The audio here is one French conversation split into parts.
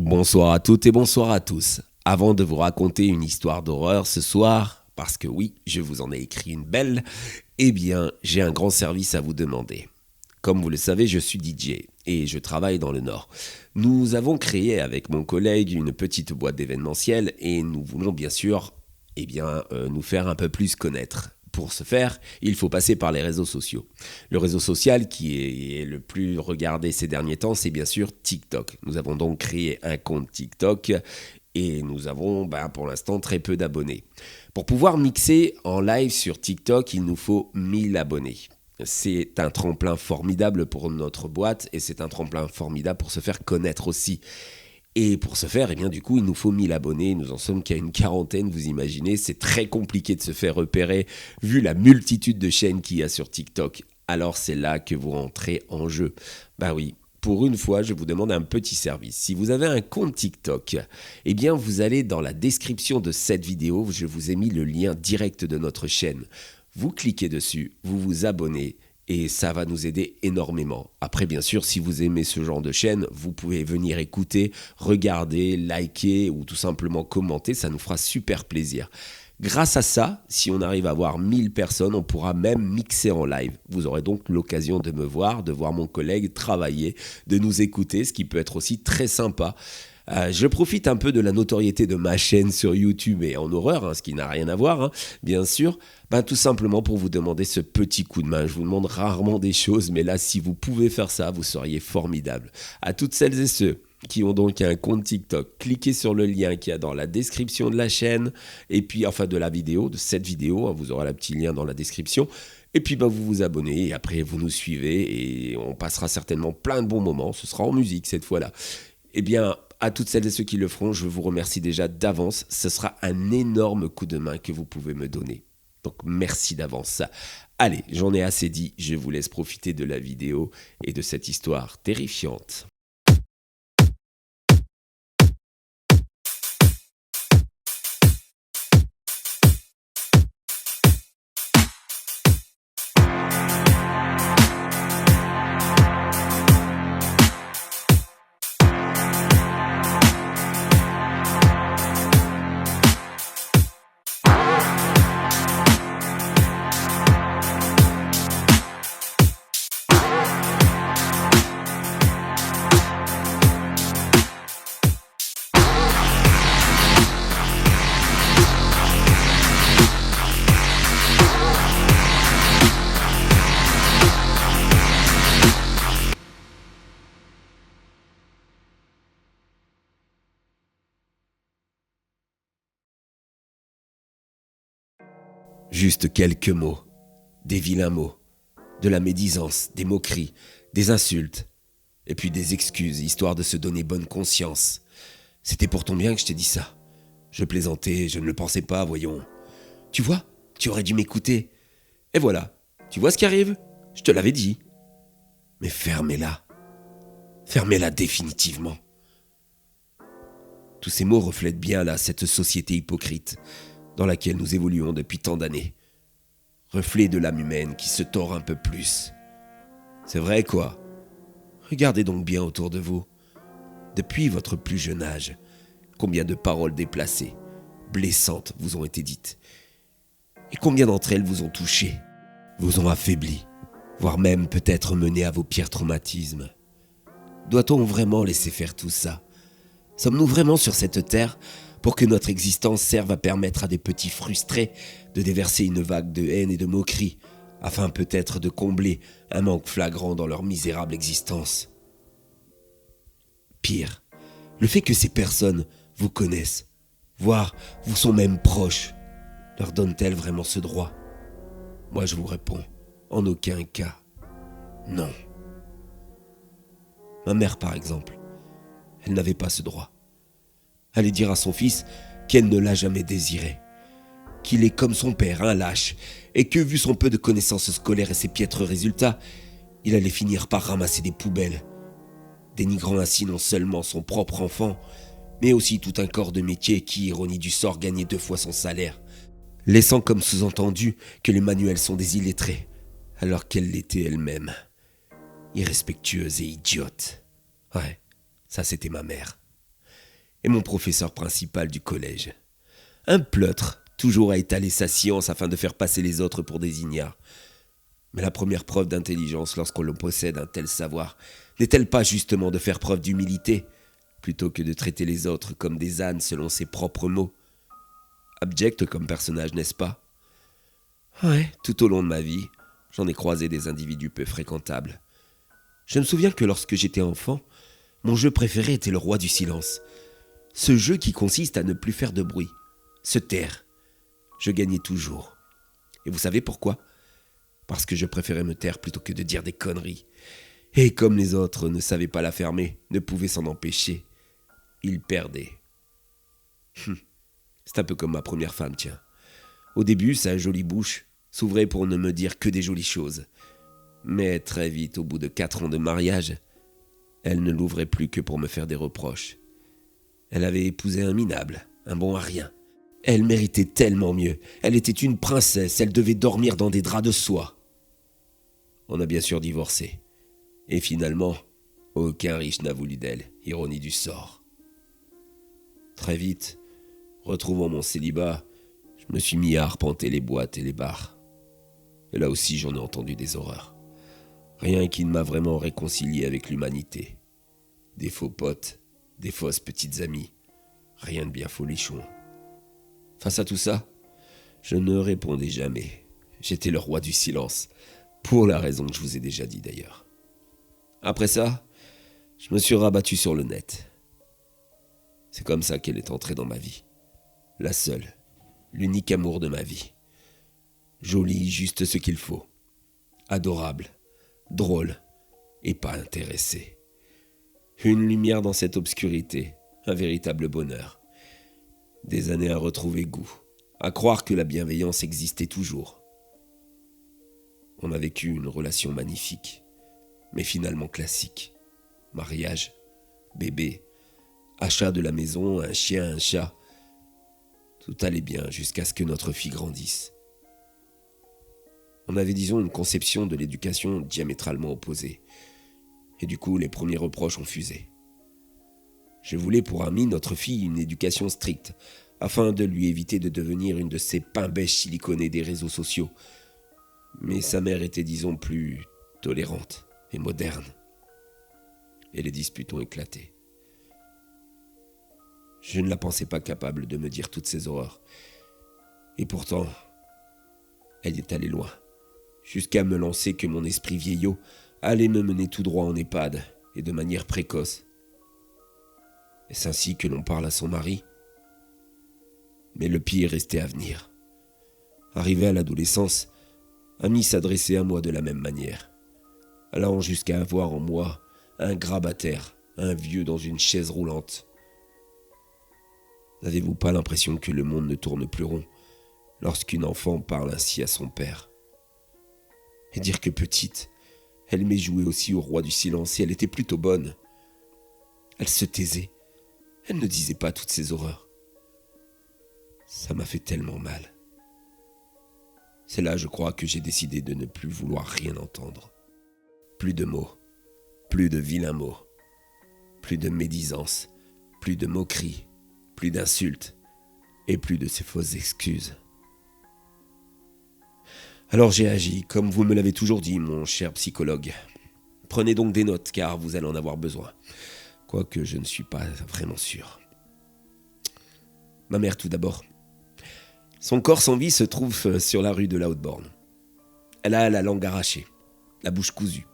Bonsoir à toutes et bonsoir à tous. Avant de vous raconter une histoire d'horreur ce soir, parce que oui, je vous en ai écrit une belle, eh bien, j'ai un grand service à vous demander. Comme vous le savez, je suis DJ et je travaille dans le Nord. Nous avons créé avec mon collègue une petite boîte d'événementiel et nous voulons bien sûr nous faire un peu plus connaître. Pour ce faire, il faut passer par les réseaux sociaux. Le réseau social qui est le plus regardé ces derniers temps, c'est bien sûr TikTok. Nous avons donc créé un compte TikTok et nous avons pour l'instant très peu d'abonnés. Pour pouvoir mixer en live sur TikTok, il nous faut 1000 abonnés. C'est un tremplin formidable pour notre boîte et c'est un tremplin formidable pour se faire connaître aussi. Et pour ce faire, il nous faut 1000 abonnés. Nous en sommes qu'à une quarantaine, vous imaginez. C'est très compliqué de se faire repérer vu la multitude de chaînes qu'il y a sur TikTok. Alors c'est là que vous rentrez en jeu. Oui, pour une fois, je vous demande un petit service. Si vous avez un compte TikTok, vous allez dans la description de cette vidéo. Je vous ai mis le lien direct de notre chaîne. Vous cliquez dessus, vous vous abonnez. Et ça va nous aider énormément. Après, bien sûr, si vous aimez ce genre de chaîne, vous pouvez venir écouter, regarder, liker ou tout simplement commenter. Ça nous fera super plaisir. Grâce à ça, si on arrive à avoir 1000 personnes, on pourra même mixer en live. Vous aurez donc l'occasion de me voir, de voir mon collègue travailler, de nous écouter, ce qui peut être aussi très sympa. Je profite un peu de la notoriété de ma chaîne sur YouTube et en horreur, ce qui n'a rien à voir, bien sûr, tout simplement pour vous demander ce petit coup de main. Je vous demande rarement des choses, mais là, si vous pouvez faire ça, vous seriez formidable. À toutes celles et ceux qui ont donc un compte TikTok, cliquez sur le lien qu'il y a dans la description de la chaîne, et puis, de la vidéo, de cette vidéo, vous aurez le petit lien dans la description. Et puis vous vous abonnez et après vous nous suivez et on passera certainement plein de bons moments. Ce sera en musique cette fois-là. À toutes celles et ceux qui le feront, je vous remercie déjà d'avance. Ce sera un énorme coup de main que vous pouvez me donner. Donc merci d'avance. Allez, j'en ai assez dit, je vous laisse profiter de la vidéo et de cette histoire terrifiante. Juste quelques mots, des vilains mots, de la médisance, des moqueries, des insultes, et puis des excuses, histoire de se donner bonne conscience. C'était pour ton bien que je t'ai dit ça. Je plaisantais, je ne le pensais pas, voyons. Tu vois, tu aurais dû m'écouter. Et voilà, tu vois ce qui arrive ? Je te l'avais dit. Mais fermez-la. Fermez-la définitivement. Tous ces mots reflètent bien cette société hypocrite dans laquelle nous évoluons depuis tant d'années. Reflet de l'âme humaine qui se tord un peu plus. C'est vrai quoi ? Regardez donc bien autour de vous. Depuis votre plus jeune âge, combien de paroles déplacées, blessantes vous ont été dites ? Et combien d'entre elles vous ont touché, vous ont affaibli, voire même peut-être mené à vos pires traumatismes ? Doit-on vraiment laisser faire tout ça ? Sommes-nous vraiment sur cette terre pour que notre existence serve à permettre à des petits frustrés de déverser une vague de haine et de moquerie, afin peut-être de combler un manque flagrant dans leur misérable existence ? Pire, le fait que ces personnes vous connaissent, voire vous sont même proches, leur donne-t-elle vraiment ce droit ? Moi je vous réponds, en aucun cas, non. Ma mère par exemple, elle n'avait pas ce droit. Aller dire à son fils qu'elle ne l'a jamais désiré, qu'il est comme son père, un lâche, et que vu son peu de connaissances scolaires et ses piètres résultats, il allait finir par ramasser des poubelles, dénigrant ainsi non seulement son propre enfant, mais aussi tout un corps de métier qui, ironie du sort, gagnait 2 fois son salaire, laissant comme sous-entendu que les manuels sont des illettrés, alors qu'elle l'était elle-même, irrespectueuse et idiote. Ouais, ça c'était ma mère. et mon professeur principal du collège. Un pleutre, toujours à étaler sa science afin de faire passer les autres pour des ignares. Mais la première preuve d'intelligence lorsqu'on le possède un tel savoir, n'est-elle pas justement de faire preuve d'humilité, plutôt que de traiter les autres comme des ânes selon ses propres mots? Abject comme personnage, n'est-ce pas? Ouais, tout au long de ma vie, j'en ai croisé des individus peu fréquentables. Je me souviens que lorsque j'étais enfant, mon jeu préféré était le roi du silence. Ce jeu qui consiste à ne plus faire de bruit, se taire. Je gagnais toujours. Et vous savez pourquoi? Parce que je préférais me taire plutôt que de dire des conneries. Et comme les autres ne savaient pas la fermer, ne pouvaient s'en empêcher, ils perdaient. C'est un peu comme ma première femme, tiens. Au début, sa jolie bouche s'ouvrait pour ne me dire que des jolies choses. Mais très vite, au bout de 4 ans de mariage, elle ne l'ouvrait plus que pour me faire des reproches. Elle avait épousé un minable, un bon à rien. Elle méritait tellement mieux. Elle était une princesse, elle devait dormir dans des draps de soie. On a bien sûr divorcé. Et finalement, aucun riche n'a voulu d'elle, ironie du sort. Très vite, retrouvant mon célibat, je me suis mis à arpenter les boîtes et les bars. Et là aussi, j'en ai entendu des horreurs. Rien qui ne m'a vraiment réconcilié avec l'humanité. Des faux potes, des fausses petites amies. Rien de bien folichon. Face à tout ça, je ne répondais jamais. J'étais le roi du silence, pour la raison que je vous ai déjà dit d'ailleurs. Après ça, je me suis rabattu sur le net. C'est comme ça qu'elle est entrée dans ma vie. La seule, l'unique amour de ma vie. Jolie, juste ce qu'il faut. Adorable, drôle et pas intéressée. Une lumière dans cette obscurité, un véritable bonheur. Des années à retrouver goût, à croire que la bienveillance existait toujours. On a vécu une relation magnifique, mais finalement classique. Mariage, bébé, achat de la maison, un chien, un chat. Tout allait bien jusqu'à ce que notre fille grandisse. On avait, disons, une conception de l'éducation diamétralement opposée. Et du coup, les premiers reproches ont fusé. Je voulais pour Ami, notre fille, une éducation stricte, afin de lui éviter de devenir une de ces pain-bêches siliconées des réseaux sociaux. Mais sa mère était, disons, plus tolérante et moderne. Et les disputes ont éclaté. Je ne la pensais pas capable de me dire toutes ces horreurs. Et pourtant, elle est allée loin, jusqu'à me lancer que mon esprit vieillot allait me mener tout droit en EHPAD, et de manière précoce. Est-ce ainsi que l'on parle à son mari? Mais le pire restait à venir. Arrivé à l'adolescence, Ami s'adressait à moi de la même manière, allant jusqu'à avoir en moi un grabataire, un vieux dans une chaise roulante. N'avez-vous pas l'impression que le monde ne tourne plus rond lorsqu'une enfant parle ainsi à son père? Et dire que petite, elle aimait jouer aussi au roi du silence et elle était plutôt bonne. Elle se taisait, elle ne disait pas toutes ces horreurs. Ça m'a fait tellement mal. C'est là, je crois, que j'ai décidé de ne plus vouloir rien entendre. Plus de mots, plus de vilains mots, plus de médisance, plus de moqueries, plus d'insultes et plus de ces fausses excuses. Alors j'ai agi, comme vous me l'avez toujours dit, mon cher psychologue. Prenez donc des notes, car vous allez en avoir besoin. Quoique je ne suis pas vraiment sûr. Ma mère tout d'abord. Son corps sans vie se trouve sur la rue de la Haute-Borne. Elle a la langue arrachée, la bouche cousue.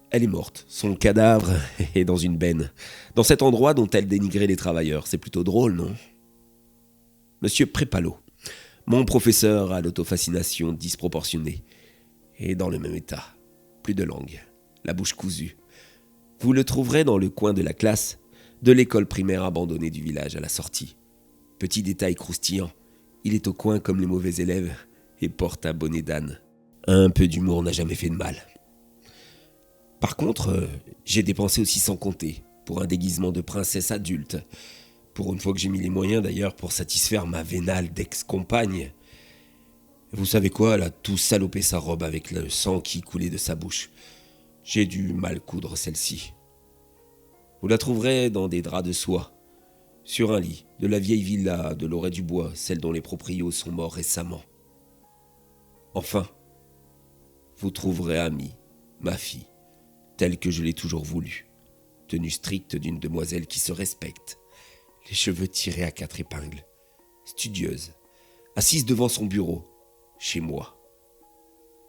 Elle est morte, son cadavre est dans une benne, dans cet endroit dont elle dénigrait les travailleurs. C'est plutôt drôle, non? Monsieur Prépalot, mon professeur à l'autofascination disproportionnée, est dans le même état. Plus de langue, la bouche cousue. Vous le trouverez dans le coin de la classe de l'école primaire abandonnée du village à la sortie. Petit détail croustillant, il est au coin comme les mauvais élèves et porte un bonnet d'âne. Un peu d'humour n'a jamais fait de mal. Par contre, j'ai dépensé aussi sans compter pour un déguisement de princesse adulte. Pour une fois que j'ai mis les moyens d'ailleurs pour satisfaire ma vénale d'ex-compagne. Vous savez quoi, elle a tout salopé sa robe avec le sang qui coulait de sa bouche. J'ai dû mal coudre celle-ci. Vous la trouverez dans des draps de soie, sur un lit de la vieille villa de Loret-du-Bois, celle dont les proprios sont morts récemment. Enfin, vous trouverez Amy, ma fille, telle que je l'ai toujours voulu, tenue stricte d'une demoiselle qui se respecte, les cheveux tirés à 4 épingles, studieuse, assise devant son bureau, chez moi,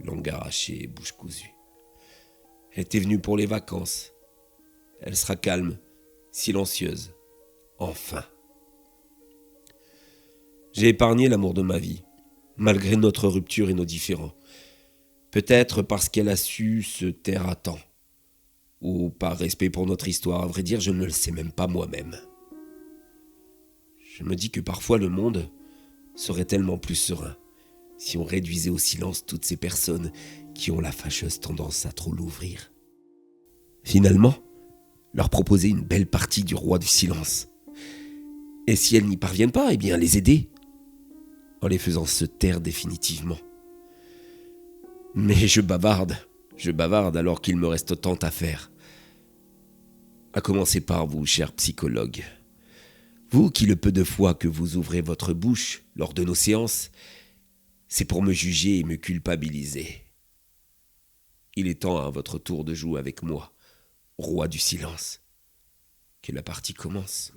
langue arrachée et bouche cousue. Elle était venue pour les vacances. Elle sera calme, silencieuse, enfin. J'ai épargné l'amour de ma vie, malgré notre rupture et nos différends. Peut-être parce qu'elle a su se taire à temps, ou par respect pour notre histoire, à vrai dire, je ne le sais même pas moi-même. Je me dis que parfois le monde serait tellement plus serein si on réduisait au silence toutes ces personnes qui ont la fâcheuse tendance à trop l'ouvrir. Finalement, leur proposer une belle partie du roi du silence. Et si elles n'y parviennent pas, eh bien les aider, en les faisant se taire définitivement. Mais je bavarde alors qu'il me reste tant à faire. À commencer par vous, cher psychologue. Vous qui le peu de fois que vous ouvrez votre bouche lors de nos séances, c'est pour me juger et me culpabiliser. Il est temps à votre tour de jouer avec moi, roi du silence. Que la partie commence.